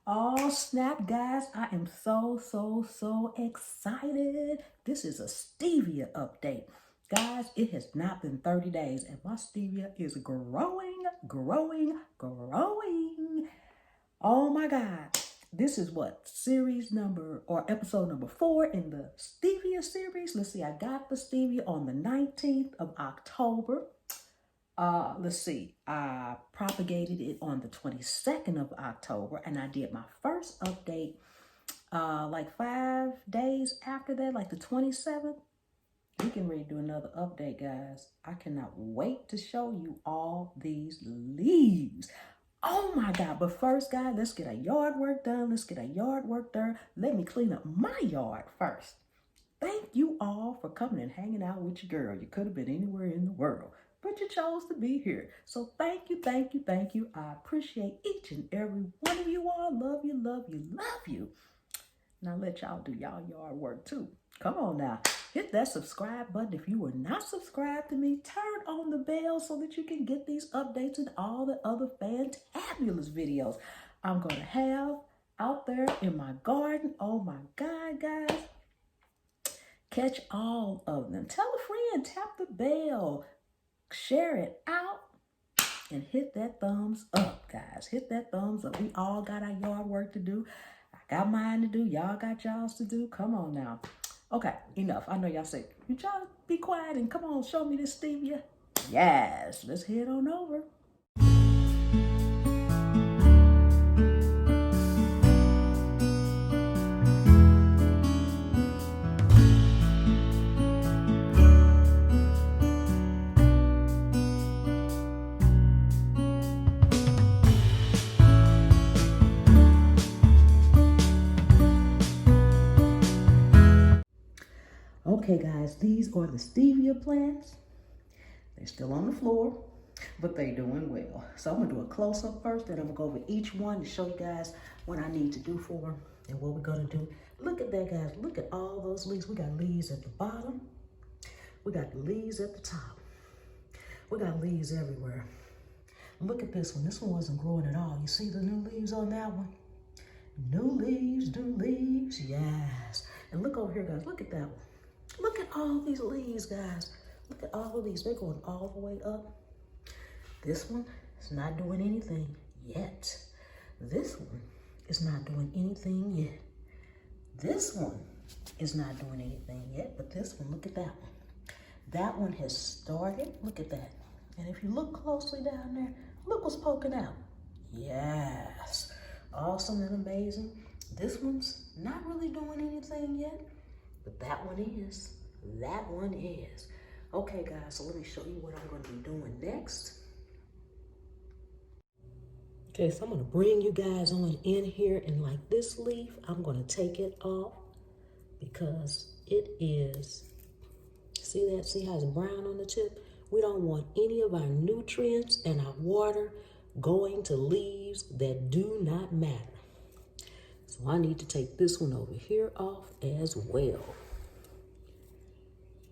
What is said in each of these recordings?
Oh, snap, guys. I am so excited. This is a stevia update. Guys, it has not been 30 days and my stevia is growing. Oh my God. This is what series number or episode number 4 in the stevia series. Let's see, I got the stevia on the 19th of October. Let's see, I propagated it on the 22nd of October, and I did my first update like 5 days after that, like the 27th. We can ready to do another update, guys. I cannot wait to show you all these leaves. Oh my God. But first, guys, let's get our yard work done. Let me clean up my yard first. Thank you all for coming and hanging out with your girl. You could have been anywhere in the world, but you chose to be here. So thank you. I appreciate each and every one of you all. Love you. Now let y'all do y'all yard work too. Come on now. Hit that subscribe button. If you are not subscribed to me, turn on the bell so that you can get these updates and all the other fantabulous videos I'm going to have out there in my garden. Oh my God, guys. Catch all of them. Tell a friend, tap the bell, share it out, and hit that thumbs up, guys. Hit that thumbs up. We all got our yard work to do. I got mine to do. Y'all got y'all's to do. Come on now. Okay, enough. I know y'all say, you y'all be quiet and come on, show me this stevia. Yes, let's head on over. Okay, guys, these are the stevia plants. They're still on the floor, but they're doing well. So I'm gonna do a close-up first, then I'm gonna go over each one to show you guys what I need to do for them and what we're gonna do. Look at that, guys. Look at all those leaves. We got leaves at the bottom. We got the leaves at the top. We got leaves everywhere. Look at this one. This one wasn't growing at all. You see the new leaves on that one? New leaves, yes. And look over here, guys. Look at that one. Look at all these leaves, guys. Look at all of these. They're going all the way up. This one is not doing anything yet. This one is not doing anything yet. This one is not doing anything yet, but this one, look at that one. That one has started. Look at that. And if you look closely down there, look what's poking out. Yes. Awesome and amazing. This one's not really doing anything yet, but that one is. That one is. Okay, guys, so let me show you what I'm going to be doing next. Okay, so I'm going to bring you guys on in here, and like this leaf, I'm going to take it off because it is, see that? See how it's brown on the tip? We don't want any of our nutrients and our water going to leaves that do not matter. So I need to take this one over here off as well.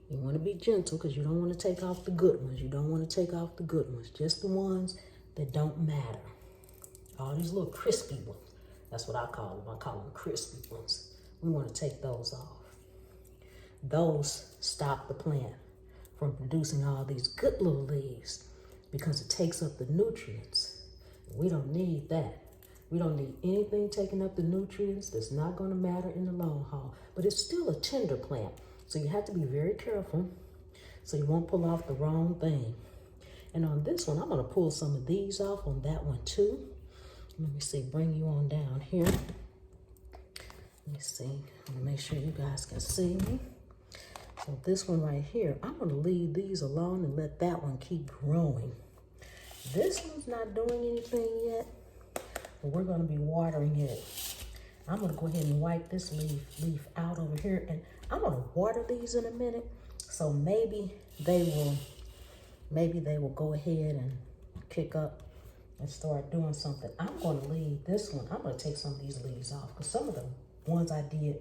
You want to be gentle because you don't want to take off the good ones. Just the ones that don't matter. All these little crispy ones. That's what I call them. I call them crispy ones. We want to take those off. Those stop the plant from producing all these good little leaves because it takes up the nutrients. We don't need that. We don't need anything taking up the nutrients that's not going to matter in the long haul. But it's still a tender plant. So you have to be very careful so you won't pull off the wrong thing. And on this one, I'm going to pull some of these off on that one too. Let me see, bring you on down here. Let me see, I'm going to make sure you guys can see me. So this one right here, I'm going to leave these alone and let that one keep growing. This one's not doing anything yet, but we're going to be watering it. I'm going to go ahead and wipe this leaf out over here, and I'm going to water these in a minute. So maybe they will go ahead and kick up and start doing something. I'm going to leave this one. I'm going to take some of these leaves off because some of the ones I did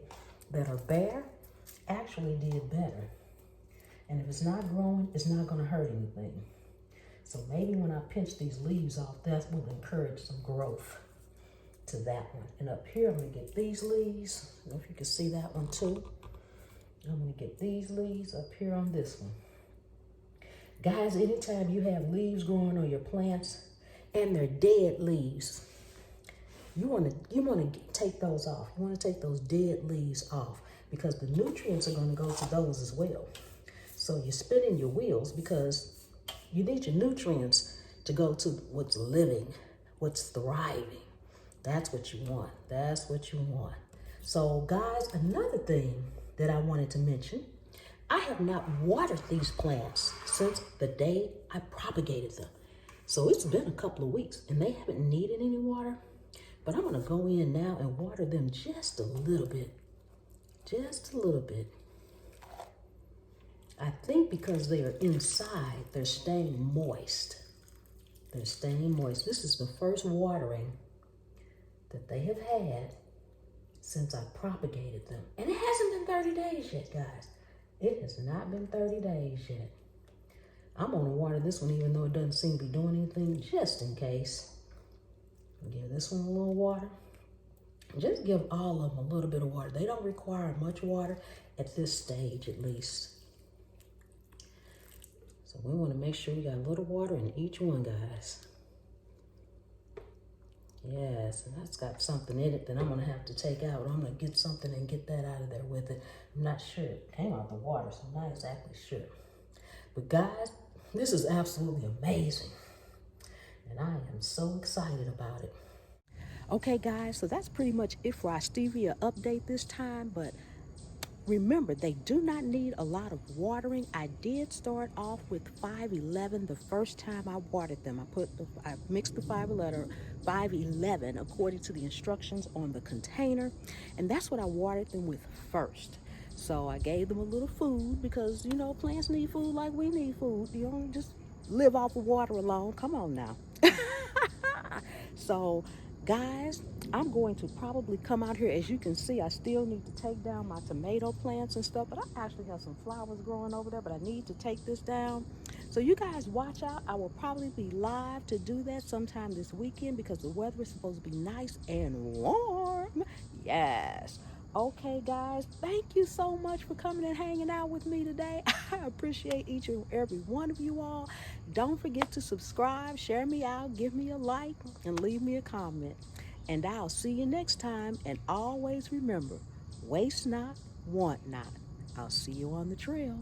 that are bare actually did better. And if it's not growing, it's not going to hurt anything. So maybe when I pinch these leaves off, that will encourage some growth. to that one. And up here, I'm gonna get these leaves. I don't know if you can see that one too. I'm gonna get these leaves up here on this one. Guys, anytime you have leaves growing on your plants and they're dead leaves, you wanna take those off. You wanna take those dead leaves off because the nutrients are gonna go to those as well. So you're spinning your wheels because you need your nutrients to go to what's living, what's thriving. That's what you want. That's what you want. So guys, another thing that I wanted to mention, I have not watered these plants since the day I propagated them. So it's been a couple of weeks and they haven't needed any water, but I'm gonna go in now and water them just a little bit. Just a little bit. I think because they are inside, they're staying moist. They're staying moist. This is the first watering that they have had since I propagated them. And it hasn't been 30 days yet, guys. It has not been 30 days yet. I'm gonna water this one even though it doesn't seem to be doing anything, just in case. Give this one a little water. Just give all of them a little bit of water. They don't require much water at this stage, at least. So we want to make sure we got a little water in each one, guys. Yes, and that's got something in it that I'm going to have to take out. I'm going to get something and get that out of there with it. I'm not sure. It came out of the water, so I'm not exactly sure. But guys, this is absolutely amazing. And I am so excited about it. Okay, guys, so that's pretty much it for our stevia update this time. But remember, they do not need a lot of watering. I did start off with 511 the first time I watered them. I mixed the 511 according to the instructions on the container, and that's what I watered them with first. So I gave them a little food because, you know, plants need food like we need food. You don't just live off of water alone. Come on now. So guys, I'm going to probably come out here. As you can see, I still need to take down my tomato plants and stuff, but I actually have some flowers growing over there, but I need to take this down. So you guys watch out. I will probably be live to do that sometime this weekend because the weather is supposed to be nice and warm. Yes. Okay, guys, thank you so much for coming and hanging out with me today. I appreciate each and every one of you all. Don't forget to subscribe, share me out, give me a like, and leave me a comment. And I'll see you next time. And always remember, waste not, want not. I'll see you on the trail.